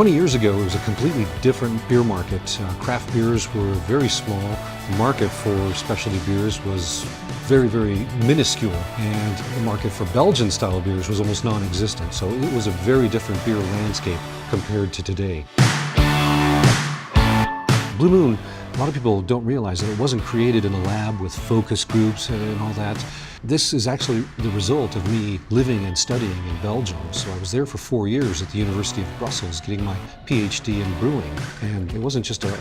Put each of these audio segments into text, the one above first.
20 years ago, it was a completely different beer market. Craft beers were very small. The market for specialty beers was very, very minuscule, and the market for Belgian-style beers was almost non-existent. So it was a very different beer landscape compared to today. Blue Moon, a lot of people don't realize that it wasn't created in a lab with focus groups and all that. This is actually the result of me living and studying in Belgium. So I was there for 4 years at the University of Brussels getting my PhD in brewing. And it wasn't just a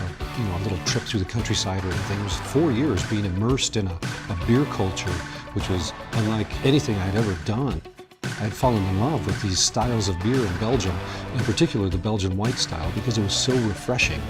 little trip through the countryside or anything. It was 4 years being immersed in a beer culture, which was unlike anything I'd ever done. I had fallen in love with these styles of beer in Belgium, in particular the Belgian white style, because it was so refreshing.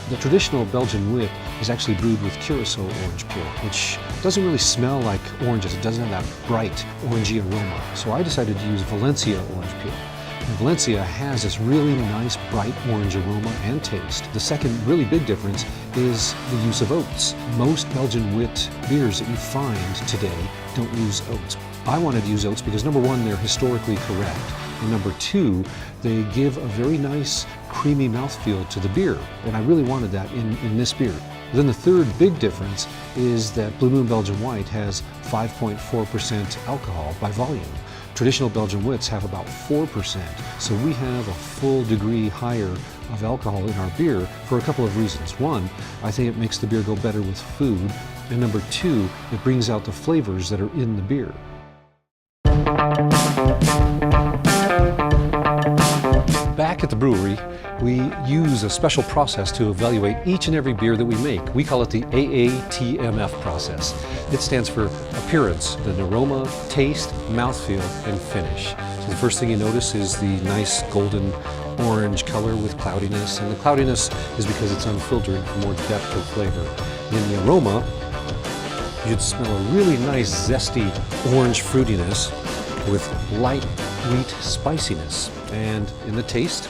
The traditional Belgian wit is actually brewed with Curacao orange peel, which doesn't really smell like oranges. It doesn't have that bright orangey aroma. So I decided to use Valencia orange peel. And Valencia has this really nice bright orange aroma and taste. The second really big difference is the use of oats. Most Belgian wit beers that you find today don't use oats. I wanted to use oats because number one, they're historically correct. And number two, they give a very nice creamy mouthfeel to the beer, and I really wanted that in this beer. Then the third big difference is that Blue Moon Belgian White has 5.4% alcohol by volume. Traditional Belgian wits have about 4%, so we have a full degree higher of alcohol in our beer for a couple of reasons. One, I think it makes the beer go better with food, and number two, it brings out the flavors that are in the beer. Back at the brewery, we use a special process to evaluate each and every beer that we make. We call it the AATMF process. It stands for appearance, then aroma, taste, mouthfeel, and finish. So the first thing you notice is the nice golden orange color with cloudiness, and the cloudiness is because it's unfiltered for more depth of flavor. In the aroma, you'd smell a really nice zesty orange fruitiness with light wheat spiciness. And in the taste,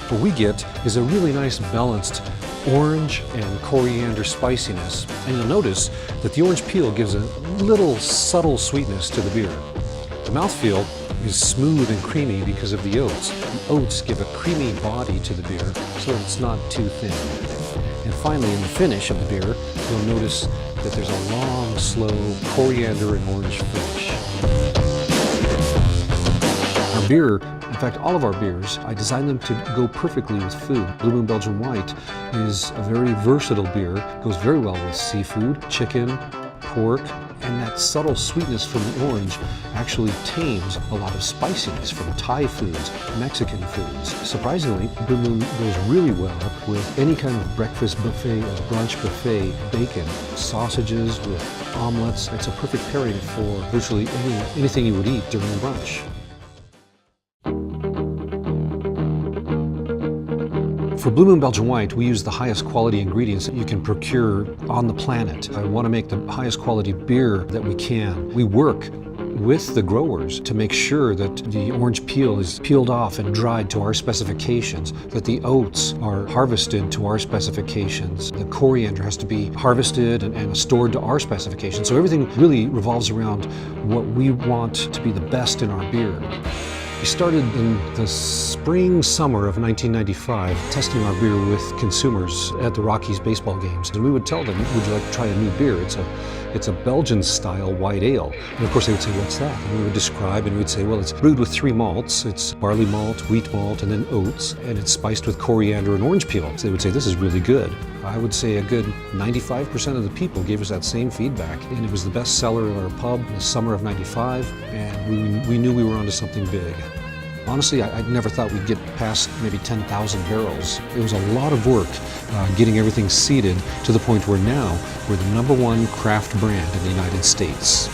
what we get is a really nice balanced orange and coriander spiciness. And you'll notice that the orange peel gives a little subtle sweetness to the beer. The mouthfeel is smooth and creamy because of the oats. The oats give a creamy body to the beer so that it's not too thin. And finally, in the finish of the beer, you'll notice that there's a long, slow coriander and orange finish. Our beer, in fact all of our beers, I designed them to go perfectly with food. Blue Moon Belgian White is a very versatile beer. It goes very well with seafood, chicken, pork, and that subtle sweetness from the orange actually tames a lot of spiciness from Thai foods, Mexican foods. Surprisingly, Blue Moon goes really well with any kind of breakfast buffet or brunch buffet bacon, sausages with omelets. It's a perfect pairing for virtually anything you would eat during brunch. For Blue Moon Belgian White, we use the highest quality ingredients that you can procure on the planet. I want to make the highest quality beer that we can. We work with the growers to make sure that the orange peel is peeled off and dried to our specifications, that the oats are harvested to our specifications. The coriander has to be harvested and stored to our specifications. So everything really revolves around what we want to be the best in our beer. We started in the summer of 1995 testing our beer with consumers at the Rockies baseball games. And we would tell them, would you like to try a new beer? It's a Belgian-style white ale. And of course they would say, what's that? And we would describe and we'd say, well, it's brewed with 3 malts. It's barley malt, wheat malt, and then oats. And it's spiced with coriander and orange peel. So they would say, this is really good. I would say a good 95% of the people gave us that same feedback. And it was the best seller in our pub in the summer of '95. And we knew we were onto something big. Honestly, I never thought we'd get past maybe 10,000 barrels. It was a lot of work getting everything seeded to the point where now we're the #1 craft brand in the United States.